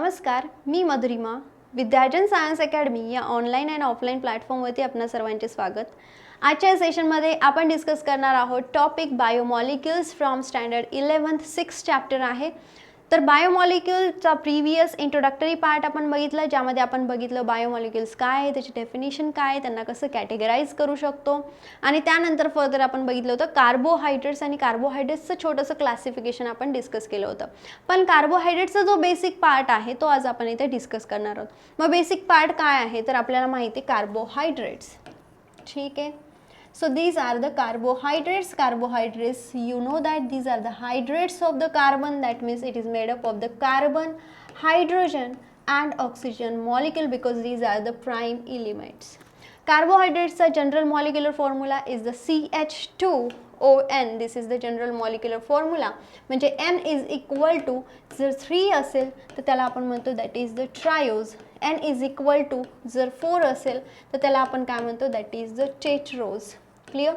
नमस्कार, मी मधुरिमा. विद्यार्जन science academy या online आणि ऑफलाईन प्लॅटफॉर्मवरती आपणा सर्वांचे स्वागत. आजच्या सेशनमध्ये आपण डिस्कस करणार आहोत topic biomolecules from standard 11th 6 chapter आहे. तर बायोमॉलिक्युलचा प्रीवियस इंट्रोडक्टरी पार्ट आपण बघितला, ज्यामध्ये आपण बघितलं बायोमॉलिक्युल्स काय आहे, त्याची डेफिनेशन काय आहे, त्यांना कसं कॅटेगराइज करू शकतो, आणि त्यानंतर फर्दर आपण बघितलं होतं कार्बोहायड्रेट्स आणि कार्बोहायड्रेट्सचं छोटंसं क्लासिफिकेशन आपण डिस्कस केलं होतं. पण कार्बोहायड्रेट्सचा जो बेसिक पार्ट आहे तो आज आपण इथे डिस्कस करणार आहोत. मग बेसिक पार्ट काय आहे तर आपल्याला माहिती आहे कार्बोहायड्रेट्स. ठीक आहे. So these are the carbohydrates. Carbohydrates, you know that these are the hydrates of the carbon. That means it is made up of the carbon, hydrogen and oxygen molecule, because these are the prime elements. Carbohydrates general molecular formula is the CH2ON. This is the general molecular formula. म्हणजे N is equal to जर 3 असेल तर त्याला आपण म्हणतो that is the triose. N is equal to जर 4 असेल तर त्याला आपण काय म्हणतो that is the tetrose. Clear?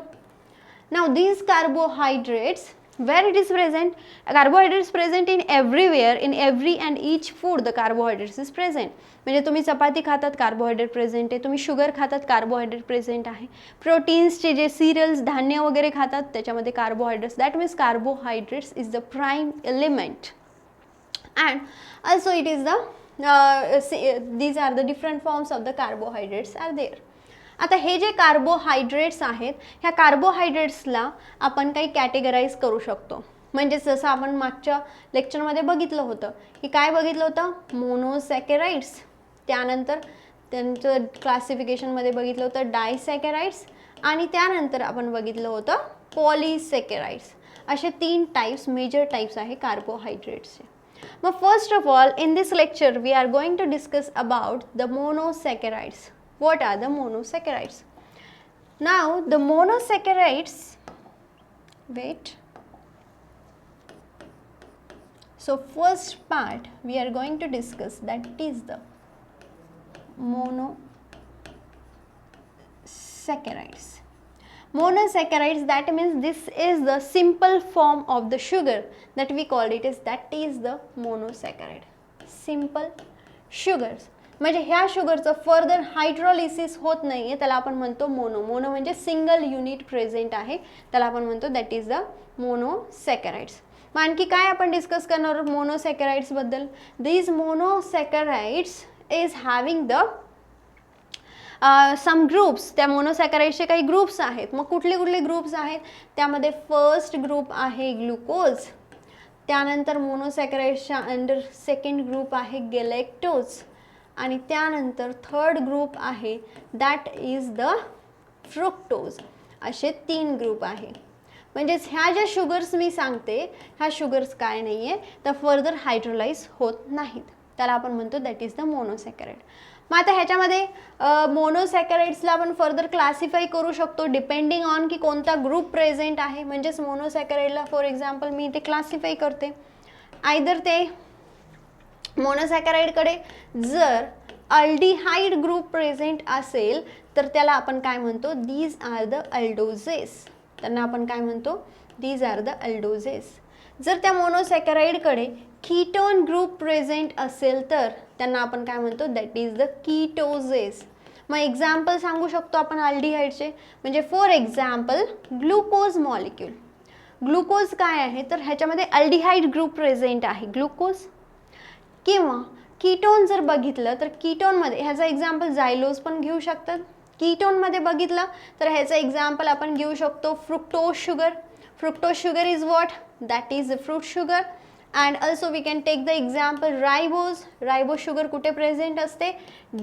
Now these carbohydrates, where it is present? Carbohydrates present in everywhere, in every and each food the carbohydrates is present. म्हणजे तुम्ही चपाती खातात कार्बोहायड्रेट प्रेझेंट आहे, तुम्ही शुगर खातात कार्बोहायड्रेट प्रेझेंट आहे, प्रोटीन्सचे जे सिरियल्स धान्य वगैरे खातात त्याच्यामध्ये carbohydrates, that means carbohydrates is the prime element. And also it is the these are the different forms of the carbohydrates are there. आता हे जे कार्बोहायड्रेट्स आहेत ह्या कार्बोहायड्रेट्सला आपण काही कॅटेगराइज करू शकतो. म्हणजे जसं आपण मागच्या लेक्चरमध्ये बघितलं होतं की काय बघितलं होतं, मोनोसॅकराइड्स, त्यानंतर त्यांचं क्लासिफिकेशनमध्ये बघितलं होतं डायसॅकराइड्स, आणि त्यानंतर आपण बघितलं होतं पॉलिसॅकराइड्स. असे 3 टाइप्स, मेजर टाइप्स आहे कार्बोहायड्रेट्सचे. मग first of all in this lecture we are going to discuss about the monosaccharides. What are the monosaccharides? Now the monosaccharides, wait, so first part we are going to discuss that is the monosaccharides. Monosaccharides, that means this is the simple form of the sugar that we called it is, that is the monosaccharide. Simple sugars म्हणजे ह्या शुगरचं further hydrolysis होत नाही आहे, त्याला आपण म्हणतो mono. Mono म्हणजे single unit present आहे, त्याला आपण म्हणतो दॅट इज द मोनोसॅकराइड्स. मग आणखी काय आपण डिस्कस करणार आहोत मोनोसॅकराइड्स बद्दल. These monosaccharides is having the some groups. त्या मोनोसॅकराइड्सचे काही ग्रुप्स आहेत. मग कुठले कुठले ग्रुप्स आहेत त्यामध्ये फर्स्ट ग्रुप आहे ग्लुकोज, त्यानंतर मोनोसॅकराइड्सच्या अंडर सेकंड ग्रुप आहे गॅलेक्टोज, आणि त्यानंतर थर्ड ग्रुप आहे दॅट इज द फ्रुक्टोज. असे 3 ग्रुप आहे. म्हणजेच ह्या ज्या शुगर्स मी सांगते ह्या शुगर्स काय नाही आहे तर फर्दर हायड्रोलाइज होत नाहीत, त्याला आपण म्हणतो दॅट इज द मोनोसॅकराइड. मग आता ह्याच्यामध्ये मोनोसॅकराइड्सला आपण फर्दर क्लासिफाय करू शकतो डिपेंडिंग ऑन की कोणता ग्रुप प्रेझेंट आहे. म्हणजेच मोनोसॅकराइडला फॉर एक्झाम्पल मी इथे क्लासिफाय करते, आयदर ते मोनोसॅकराइडकडे जर अल्डिहाइड ग्रुप प्रेझेंट असेल तर त्याला आपण काय म्हणतो, दीज आर द अल्डोजेस. त्यांना आपण काय म्हणतो, दीज आर द अल्डोजेस. जर त्या मोनोसॅकराइडकडे कीटोन ग्रुप प्रेझेंट असेल तर त्यांना आपण काय म्हणतो, दॅट इज द कीटोजेस. मग एक्झाम्पल सांगू शकतो आपण अल्डिहाइडचे, म्हणजे for example glucose molecule. Glucose काय आहे तर ह्याच्यामध्ये अल्डिहाइड ग्रुप प्रेझेंट आहे ग्लुकोज. किंवा कीटोन जर बघितलं तर कीटोनमध्ये ह्याचा एक्झाम्पल जायलोज पण घेऊ शकतात. कीटोनमध्ये बघितलं तर ह्याचं एक्झाम्पल आपण घेऊ शकतो fructose sugar. Fructose sugar is what, that is the fruit sugar. And also we can take the example ribose. Ribose sugar कुठे प्रेझेंट असते,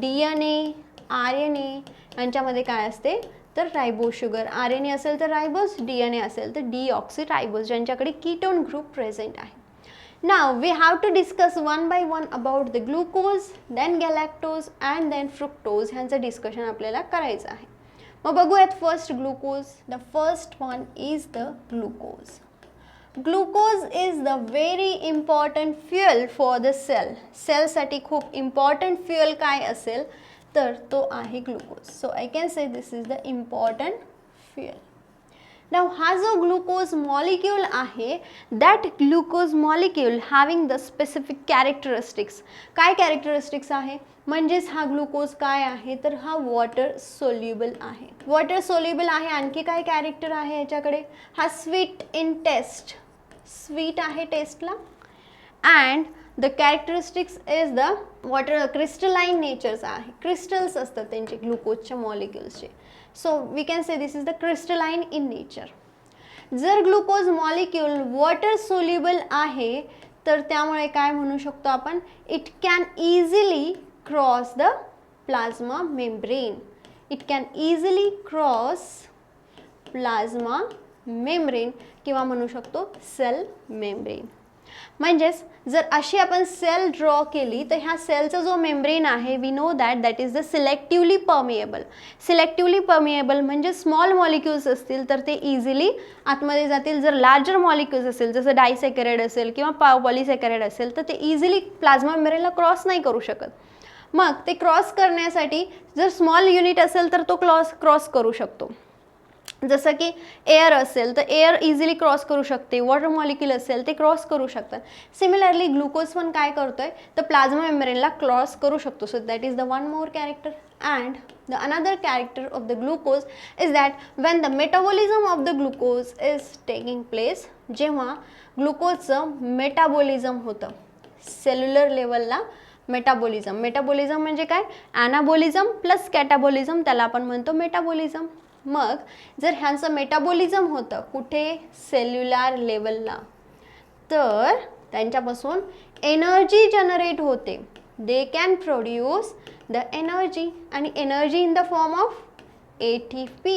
DNA, RNA यांच्यामध्ये काय असते तर रायबोज शुगर. RNA असेल तर रायबोज, DNA असेल तर डीऑक्सी रायबोज, ज्यांच्याकडे कीटोन ग्रुप प्रेझेंट आहे. Now we have to discuss one by one about the glucose, then galactose and then fructose. ह्यांचं डिस्कशन आपल्याला करायचं आहे. मग बघूयात first glucose. The first one is the glucose. Glucose is the very important fuel for the cell. सेलसाठी खूप important fuel काय असेल तर तो आहे glucose. So I can say this is the important fuel. नाव हा जो ग्लुकोज मॉलिक्यूल आहे, that glucose molecule having the specific characteristics. काय कॅरेक्टरिस्टिक्स आहे, म्हणजेच हा ग्लुकोज काय आहे, तर हा वॉटर सोल्युबल आहे. वॉटर सोल्युबल आहे. आणखी काय कॅरेक्टर आहे याच्याकडे, हा स्वीट इन टेस्ट, स्वीट आहे टेस्टला. And the characteristics is the water crystalline natures आहे, क्रिस्टल्स असतात त्यांचे ग्लुकोजच्या मॉलिक्युल्सचे. So we can say this is the crystalline in nature. जर ग्लुकोज मॉलिक्यूल वॉटर सोल्युबल आहे तर त्यामुळे काय म्हणू शकतो आपण, it can easily cross the plasma membrane. It can easily cross plasma membrane किंवा म्हणू शकतो सेल मेम्ब्रेन. म्हणजेच जर अशी आपण सेल ड्रॉ केली तर ह्या सेलचा जो मेम्ब्रेन आहे, we know that is the selectively permeable. Selectively permeable म्हणजे स्मॉल मॉलिक्युल्स असतील तर ते इझिली आतमध्ये जातील. जर लार्जर मॉलिक्युल्स असेल, जसं डायसॅकॅराइड असेल किंवा पॉलिसॅकॅराइड असेल, तर ते इझिली प्लाझ्मा मेम्ब्रेनला क्रॉस नाही करू शकत. मग ते क्रॉस करण्यासाठी जर स्मॉल युनिट असेल तर तो क्रॉस करू शकतो. जसं की एअर असेल तर एअर इझिली क्रॉस करू शकते, वॉटर मॉलिक्यूल असेल ते क्रॉस करू शकतात. सिमिलरली ग्लुकोज पण काय करतोय, तर प्लाझ्मा मेम्ब्रेनला क्रॉस करू शकतो. So that is the one more character. And the another character of the glucose is that Wien the metabolism of the glucose is taking place, जेव्हा ग्लुकोजचं मेटाबॉलिझम होतं सेल्युलर लेवलला. Metabolism म्हणजे काय, ॲनाबॉलिझम प्लस कॅटाबॉलिझम, त्याला आपण म्हणतो मेटाबॉलिझम. मग जर ह्यांचं मेटाबॉलिझम होतं कुठे, सेल्युलर लेवलला, तर त्यांच्यापासून एनर्जी जनरेट होते. They can produce the energy, आणि energy in the form of ATP,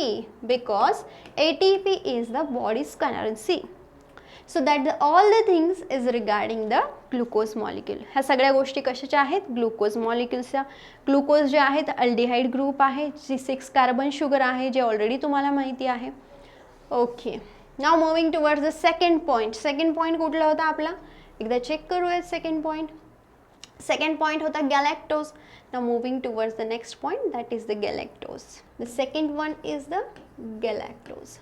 because ATP is the body's currency. So that all the things is regarding the glucose molecule. ह्या सगळ्या गोष्टी कशाच्या आहेत, ग्लुकोज मॉलिक्युल्सच्या. ग्लुकोज जे आहे तर अल्डिहाइड ग्रुप आहे, जी 6 कार्बन शुगर आहे, जे ऑलरेडी तुम्हाला माहिती आहे. Okay, now moving towards the second point. Second point कुठला होता आपला, एकदा चेक करूया. सेकंड पॉईंट होता galactose. Now moving towards the next point, that is the galactose. The second one is the galactose.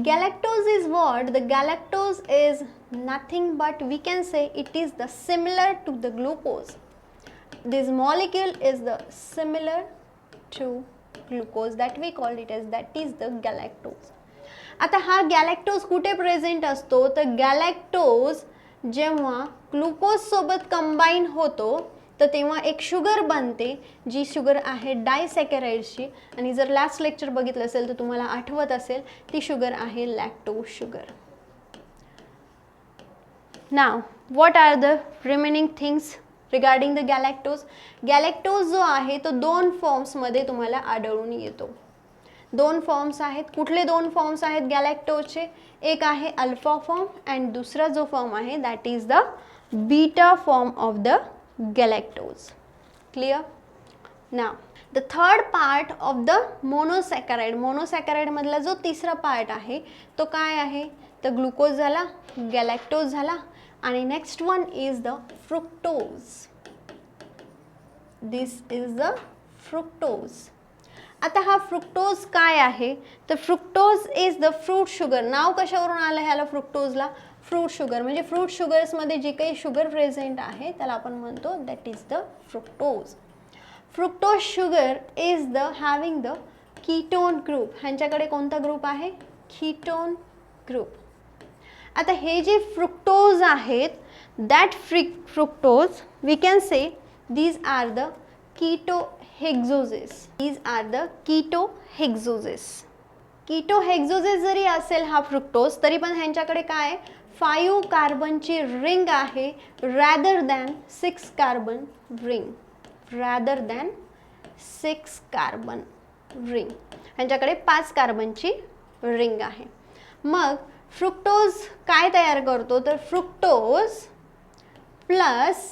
Galactose is what? The galactose is nothing but we can say it is the similar to the glucose. This molecule is the similar to glucose that we call it as, that is the galactose. आता हा गॅलॅक्टोज कुठे present असतो, तर गॅलॅक्टोज जेव्हा glucose सोबत combine होतो तर तेव्हा एक शुगर बनते, जी शुगर आहे डायसॅकॅराइड्सची. आणि जर लास्ट लेक्चर बघितलं असेल तर तुम्हाला आठवत असेल, ती शुगर आहे lactose sugar. Now what are the remaining things regarding the galactose. Galactose जो आहे तो 2 फॉर्म्समध्ये तुम्हाला आढळून येतो. 2 फॉर्म्स आहेत. कुठले 2 फॉर्म्स आहेत गॅलॅक्टोजचे, एक आहे अल्फा फॉर्म अँड दुसरा जो फॉर्म आहे that is the beta form of the galactose. Clear? Now the third part of the monosaccharide. मोनोसॅकॅराइड मधला जो तिसरा पार्ट आहे तो काय आहे, तर ग्लुकोज झाला, गॅलॅक्टोज झाला, आणि next one is the fructose. This is the fructose. आता हा फ्रुक्टोज काय आहे, तर fructose is the fruit sugar. Now कशावरून आलं ह्याला फ्रुक्टोजला, फ्रूट शुगर. म्हणजे फ्रूट शुगर्समध्ये जी काही शुगर प्रेझेंट आहे त्याला आपण म्हणतो that is the fructose. Fructose sugar is the having the ketone group. ह्यांच्याकडे कोणता ग्रुप आहे, कीटोन ग्रुप. आता हे जे फ्रुक्टोज आहेत that fructose we can say these are the ketohexoses. These are the ketohexoses. Ketohexoses जरी असेल हा फ्रुक्टोज, तरी पण ह्यांच्याकडे काय 5 कार्बनची रिंग आहे rather than 6 carbon ring. Rather than 6 carbon ring. ह्यांच्याकडे 5 कार्बनची रिंग आहे. मग फ्रुक्टोज काय तयार करतो, तर फ्रुक्टोज प्लस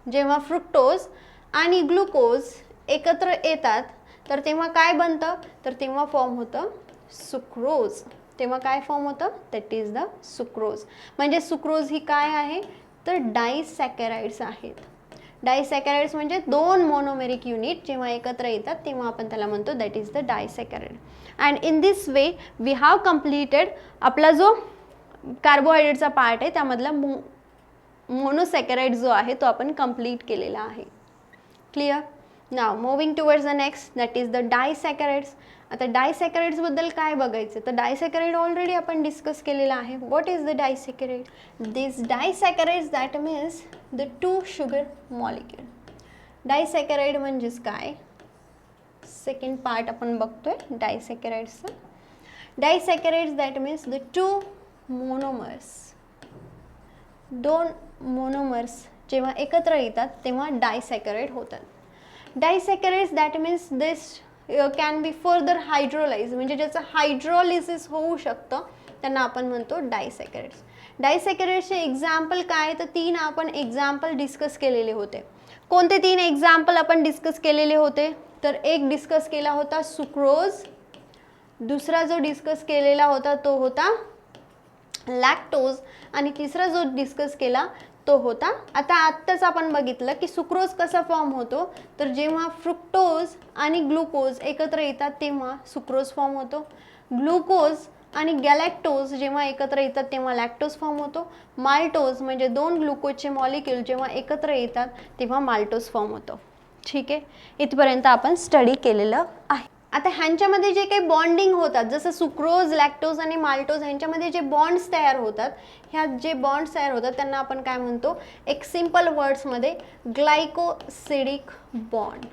जेव्हा फ्रुक्टोज आणि ग्लुकोज एकत्र येतात तर तेव्हा काय बनतं, तर तेव्हा फॉर्म होतं सुक्रोज. तेव्हा काय फॉर्म होतं, दॅट इज द सुक्रोज. म्हणजे सुक्रोज ही काय आहे, तर डायसॅकॅराइड्स आहेत. डायसॅकराइड्स म्हणजे 2 मोनोमेरिक युनिट जेव्हा एकत्र येतात तेव्हा आपण त्याला म्हणतो that is the disaccharide. And in this way we have completed आपला जो कार्बोहायड्रेटचा पार्ट आहे त्यामधला मोनोसॅकराइड जो आहे तो आपण कंप्लीट केलेला आहे. Clear. Now moving towards the next that is the disaccharides. आता डायसॅकराइड्स बद्दल काय बघायचं तर डायसॅकराइड ऑलरेडी आपण डिस्कस केलेला आहे. What is the disaccharide? This disaccharides that means the 2 sugar molecule. Disaccharide म्हणजेच काय, सेकंड पार्ट आपण बघतोय डायसॅकराइड्सचा. Disaccharides that means the 2 monomers. 2 monomers जेव्हा एकत्र येतात तेव्हा डायसॅकराइड होतात. Disaccharides that means this can be further hydrolyse म्हणजे ज्याचं हायड्रोलिसिस होऊ शकतं त्यांना आपण म्हणतो डायसॅकराइड्स. डायसॅकराइड्सचे एक्झाम्पल काय तर 3 आपण एक्झाम्पल डिस्कस केलेले होते. कोणते 3 एक्झाम्पल आपण डिस्कस केलेले होते तर एक डिस्कस केला होता सुक्रोज, दुसरा जो डिस्कस केलेला होता तो होता लॅक्टोज आणि तिसरा जो डिस्कस केला तो होता आत्ताच आपण बघितलं की सुक्रोज कसा फॉर्म होतो तर जेव्हा फ्रुक्टोज आणि ग्लुकोज एकत्र येतात तेव्हा सुक्रोज फॉर्म होतो. ग्लुकोज आणि गॅलॅक्टोज जेव्हा एकत्र येतात तेव्हा लॅक्टोज फॉर्म होतो. माल्टोज म्हणजे 2 ग्लुकोजचे मॉलिक्यूल जेव्हा एकत्र येतात तेव्हा माल्टोज फॉर्म होतो. ठीक आहे, इथपर्यंत आपण स्टडी केलेलं आहे. आता ह्यांच्यामध्ये जे काही बॉन्डिंग होतात जसं सुक्रोज, लॅक्टोज आणि माल्टोज ह्यांच्यामध्ये जे बॉन्ड्स तयार होतात ह्या जे बॉन्ड्स तयार होतात त्यांना आपण काय म्हणतो एक सिम्पल वर्ड्समध्ये ग्लायकोसिडिक बॉन्ड.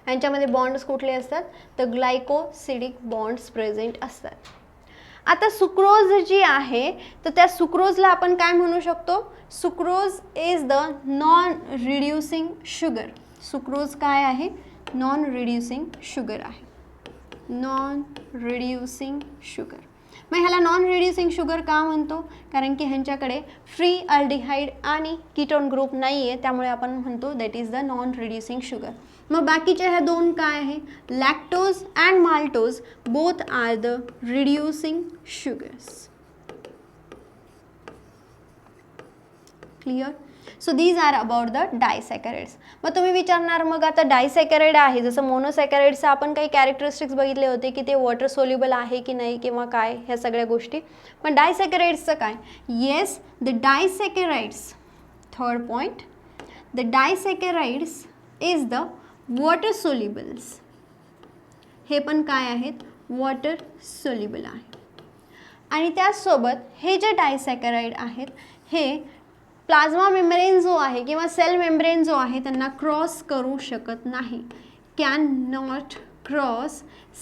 ह्यांच्यामध्ये बॉन्ड्स कुठले असतात तर ग्लायकोसिडिक बॉन्ड्स प्रेझेंट असतात. आता सुक्रोज जी आहे तर त्या सुक्रोजला आपण काय म्हणू शकतो, sucrose is the non reducing sugar. Sucrose काय आहे, नॉन रिड्युसिंग शुगर आहे. Non reducing sugar. मग ह्याला नॉन रिड्युसिंग शुगर का म्हणतो कारण की ह्यांच्याकडे फ्री अल्डिहाइड आणि कीटोन ग्रुप नाही आहे त्यामुळे आपण म्हणतो that is the non reducing sugar. मग बाकीच्या ह्या 2 काय आहे lactose and maltose both are the reducing sugars. Clear. So these are about the disaccharides. मग तुम्ही विचारणार मग आता डायसॅकराइड आहे जसं मोनोसॅकराइड्सचं आपण काही कॅरेक्टरिस्टिक्स बघितले होते की ते वॉटर सोल्युबल आहे की नाही किंवा काय ह्या सगळ्या गोष्टी. पण डायसॅकराइड्सचं काय, yes the disaccharides, third point, the disaccharides is the water solubles. हे पण काय आहेत वॉटर सोल्युबल आहे. आणि त्याचसोबत हे जे डायसॅकराइड आहेत हे प्लाझ्मा मेम्ब्रेन जो आहे किंवा सेल मेम्ब्रेन जो आहे त्यांना क्रॉस करू शकत नाही. Can not cross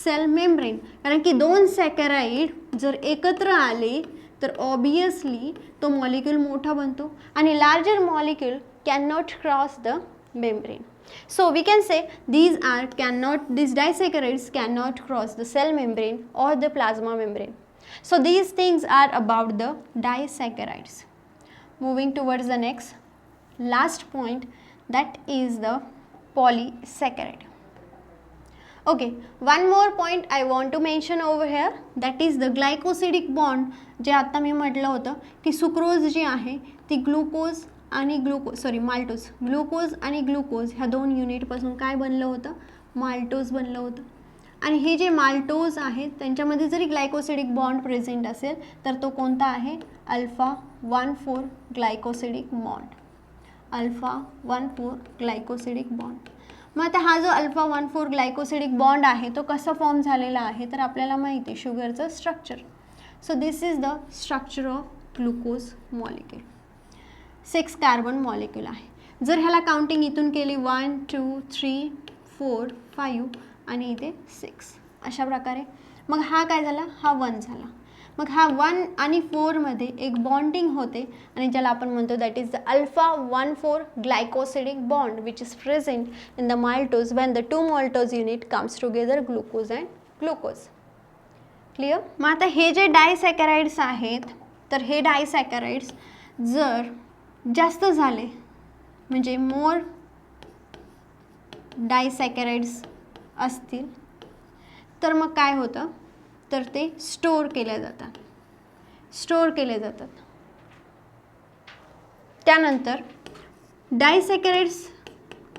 sell membrane. कारण की 2 सॅकराइड जर एकत्र आले तर ऑब्वियसली तो मॉलिक्यूल मोठा बनतो आणि larger molecule can not cross the membrane. So we can say these disaccharides cannot cross the cell membrane or the plasma membrane. So these things are about the disaccharides. Moving towards the last point, that is the polysaccharide. Okay, one more point I want to mention over here, that is the glycosidic bond. जे आता मी म्हटलं होतं की sucrose जी आहे ती glucose आणि maltose, glucose आणि glucose ह्या 2 युनिटपासून काय बनलं होतं, माल्टोज बनलं होतं. आणि हे जे माल्टोज आहेत त्यांच्यामध्ये जरी ग्लायकोसिडिक बॉन्ड प्रेझेंट असेल तर तो कोणता आहे, alpha 1,4 glycosidic bond. Alpha 1,4 glycosidic bond. मग आता हा जो अल्फा 1,4 ग्लायकोसिडिक बॉन्ड आहे तो कसा फॉर्म झालेला आहे तर आपल्याला माहिती आहे शुगरचं structure. So this is the structure of glucose molecule. 6 carbon molecule आहे. जर ह्याला काउंटिंग इथून केली 1 2 3 4 5 आणि इथे 6 अशा प्रकारे. मग हा काय झाला, हा 1 झाला. मग हा 1 आणि 4 मध्ये एक बॉन्डिंग होते आणि ज्याला आपण म्हणतो that is the alpha 1,4 glycosidic bond which is present in the maltose when the 2 maltose unit comes together glucose and glucose. Clear. मग आता हे जे डायसॅकराइड्स आहेत तर हे डायसॅकराइड्स जर जास्त झाले म्हणजे मोर डायसॅकराइड्स असतील तर मग काय होतं तर ते स्टोर केले जातात. त्यानंतर डायसॅकराइड्स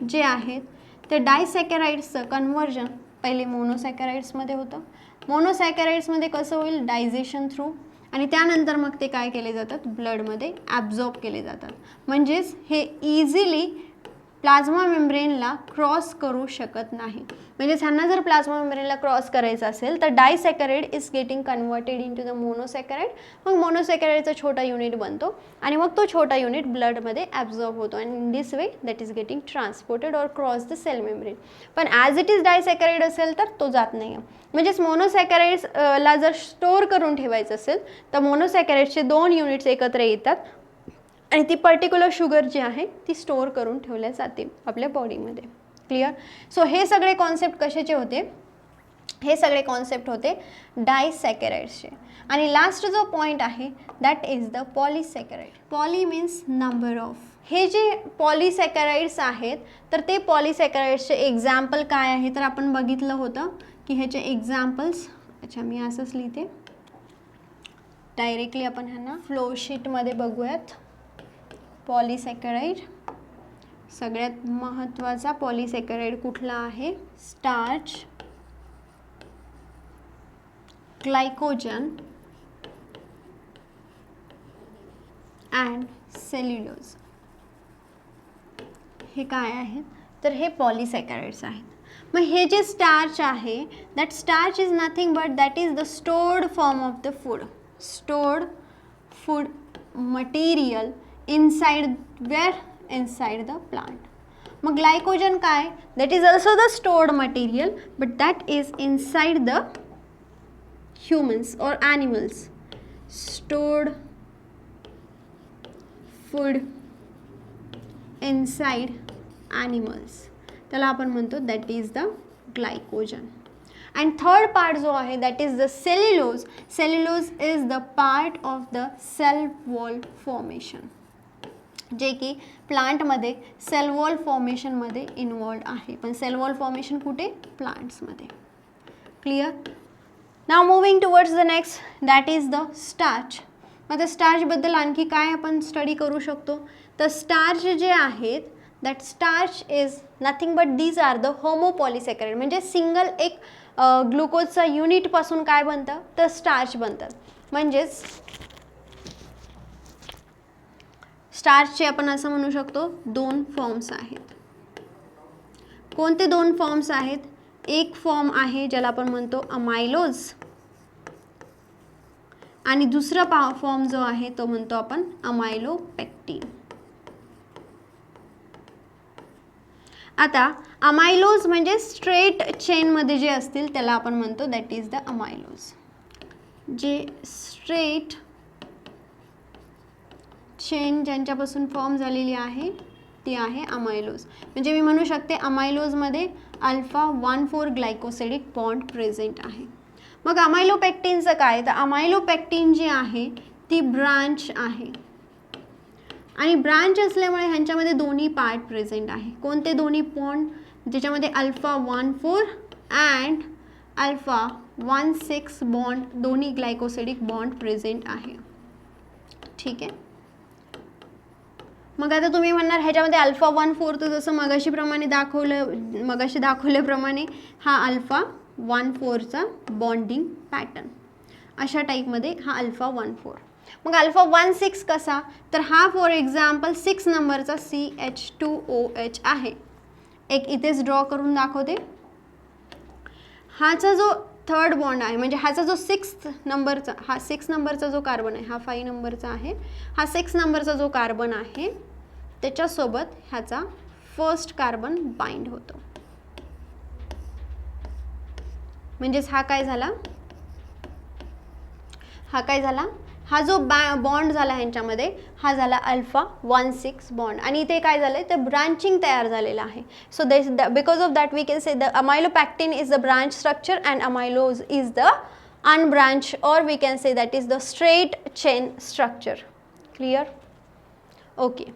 जे आहेत ते डायसॅकराइड्सचं कन्व्हर्जन पहिले मोनोसॅकराइड्समध्ये होतं. मोनोसॅकराइड्समध्ये कसं होईल, डायजेशन थ्रू, आणि त्यानंतर मग ते काय केले जातात, ब्लडमध्ये ॲब्झॉर्ब केले जातात. म्हणजेच हे इझिली प्लाझ्मा मेम्ब्रेनला क्रॉस करू शकत नाही. म्हणजे ह्यांना जर प्लाझ्मा मेम्ब्रेनला क्रॉस करायचं असेल तर disaccharide is getting converted into the monosaccharide. मग मोनोसॅकराइडचा छोटा युनिट बनतो आणि मग तो छोटा युनिट ब्लडमध्ये ॲब्झॉर्ब होतो आणि in this way that is getting transported or cross the cell membrane. पण ॲज इट इज डायसॅकराइड असेल तर तो जात नाही आहे. म्हणजेच मोनोसॅकराइड्सला जर स्टोअर करून ठेवायचं असेल तर मोनोसॅकराइड्सचे 2 युनिट्स एकत्र येतात आणि ती पर्टिक्युलर शुगर जी आहे ती स्टोअर करून ठेवल्या जाते आपल्या बॉडीमध्ये. क्लिअर. सो हे सगळे कॉन्सेप्ट कशाचे होते, हे सगळे कॉन्सेप्ट होते डायसॅकराइड्सचे. आणि लास्ट जो पॉईंट आहे that is the polysaccharide. Poly means number of. हे जे पॉलीसॅकराइड्स आहेत तर ते पॉलीसॅकराइड्सचे एक्झाम्पल काय आहे तर आपण बघितलं होतं की ह्याचे एक्झाम्पल्स, अच्छा मी असंच लिहिते डायरेक्टली, आपण ह्यांना फ्लोशीटमध्ये बघूयात. पॉलीसॅकराइड, सगळ्यात महत्त्वाचा पॉलीसॅकराइड कुठला आहे, स्टार्च, ग्लायकोजन अँड सेल्युलोज. हे काय आहेत तर हे पॉलीसॅकराइड्स आहेत. मग हे जे स्टार्च आहे that starch is nothing but that is the stored form of the food. Stored food material inside, where, inside the plant. मग ग्लायकोजन काय, that is also the stored material but that is inside the humans और animals. Stored food inside animals, त्याला आपण म्हणतो that is the glycogen. And third part जो आहे that is the cellulose. Cellulose is the part of the cell wall formation, जे की प्लांटमध्ये sale wall फॉर्मेशनमध्ये involved आहे. पण सेल वॉल फॉर्मेशन कुठे, प्लांट्समध्ये. Clear. Now moving towards the next that is the starch. मग त्या स्टार्चबद्दल आणखी काय आपण स्टडी करू शकतो तर स्टार्च जे आहेत that starch is nothing but these are the homopolysaccharide. म्हणजे सिंगल एक ग्लुकोजचा युनिटपासून काय बनतं तर स्टार्च बनतात. म्हणजेच स्टार्चचे आपण असं म्हणू शकतो 2 फॉर्म्स आहेत. कोणते 2 फॉर्म्स आहेत, एक फॉर्म आहे ज्याला आपण म्हणतो अमायलोज आणि दुसरा फॉर्म जो आहे तो म्हणतो आपण अमायलोपेक्टिन. आता अमायलोज म्हणजे स्ट्रेट चेनमध्ये जे असतील त्याला आपण म्हणतो दॅट इज द अमायलोज. जे स्ट्रेट चेन ज्यांच्यापासून फॉर्म झालेली आहे ती आहे अमायलोज. म्हणजे मी म्हणू शकते अमायलोजमध्ये अल्फा 1,4 ग्लायकोसिडिक बॉन्ड प्रेझेंट आहे. मग अमायलोपेक्टिनचं काय तर अमायलोपेक्टिन जी आहे ती ब्रांच आहे आणि ब्रांच असल्यामुळे ह्यांच्यामध्ये दोन्ही पार्ट प्रेझेंट आहे. कोणते दोन्ही बॉन्ड, ज्याच्यामध्ये अल्फा 1,4 अँड अल्फा 1,6 बॉन्ड, दोन्ही ग्लायकोसिडिक बॉन्ड प्रेझेंट आहे. ठीक आहे. मग आता तुम्ही म्हणणार ह्याच्यामध्ये अल्फा 1,4 तर जसं मगाशी दाखवल्याप्रमाणे हा अल्फा 1,4चा बॉन्डिंग पॅटर्न, अशा टाईपमध्ये हा अल्फा 1,4. मग अल्फा 1,6 कसा तर हा फॉर एक्झाम्पल 6 नंबरचा CH2OH आहे. एक इथेच ड्रॉ करून दाखवते. हाचा जो थर्ड बॉन्ड आहे म्हणजे ह्याचा जो 6 नंबरचा जो कार्बन आहे, हा 5 नंबरचा आहे, हा 6 नंबरचा जो कार्बन आहे त्याच्यासोबत ह्याचा फर्स्ट कार्बन बाइंड होतो. म्हणजेच हा काय झाला, हा जो बॉन्ड झाला ह्यांच्यामध्ये हा झाला अल्फा 1,6 बॉन्ड आणि इथे काय झालं तर ब्रांचिंग तयार झालेलं आहे. So because of that we can say the amylopectin is the branch structure and amylose is the unbranched, or we can say that is the straight chain structure. Clear? Okay.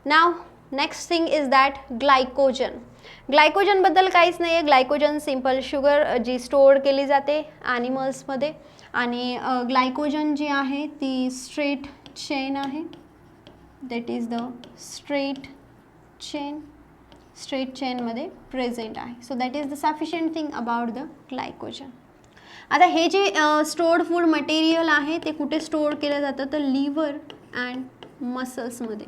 Now next thing is that glycogen. Glycogen बद्दल काहीच नाही आहे. Glycogen simple sugar जी store केली जाते ॲनिमल्समध्ये आणि glycogen जी आहे ती स्ट्रेट चेन आहे, that is the straight chain. Straight चेनमध्ये प्रेझेंट आहे. So that is the sufficient thing about the glycogen. आता हे जे स्टोर्ड फूड मटेरियल आहे ते कुठे स्टोअर केलं जातं तर लिव्हर अँड मसल्समध्ये.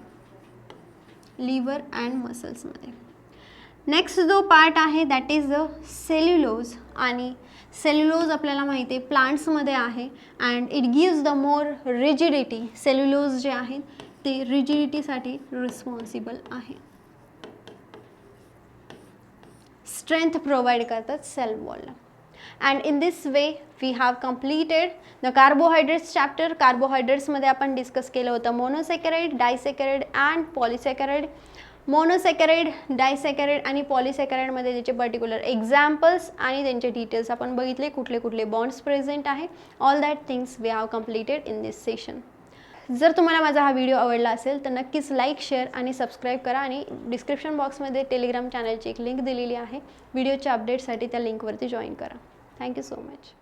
लिव्हर अँड मसल्समध्ये. नेक्स्ट जो पार्ट आहे दॅट इज द सेल्युलोज. आणि सेल्युलोज आपल्याला माहिती आहे प्लांट्समध्ये आहे and it gives the more rigidity. Cellulose जे आहे ते रिजिडिटीसाठी रिस्पॉन्सिबल आहे. स्ट्रेंथ प्रोव्हाइड करतात सेल वॉलला. And in this way we have completed the carbohydrates chapter. कार्बोहायड्रेट्समध्ये आपण डिस्कस केलं होतं मोनोसॅकराइड, डायसॅकराइड अँड पॉलिसॅकराइड. मोनोसॅकराइड, डायसॅकराइड आणि पॉलिसॅकराइडमध्ये त्याचे पर्टिक्युलर एक्झाम्पल्स आणि त्यांचे डिटेल्स आपण बघितले, कुठले कुठले बॉन्ड्स प्रेझेंट आहे. All that things we have completed in this session. जर तुम्हाला माझा हा व्हिडिओ आवडला असेल तर नक्कीच लाईक, शेअर आणि सबस्क्राईब करा. आणि डिस्क्रिप्शन बॉक्समध्ये टेलिग्राम चॅनलची एक लिंक दिलेली आहे. व्हिडिओच्या अपडेटसाठी त्या लिंकवरती जॉईन करा. Thank you so much.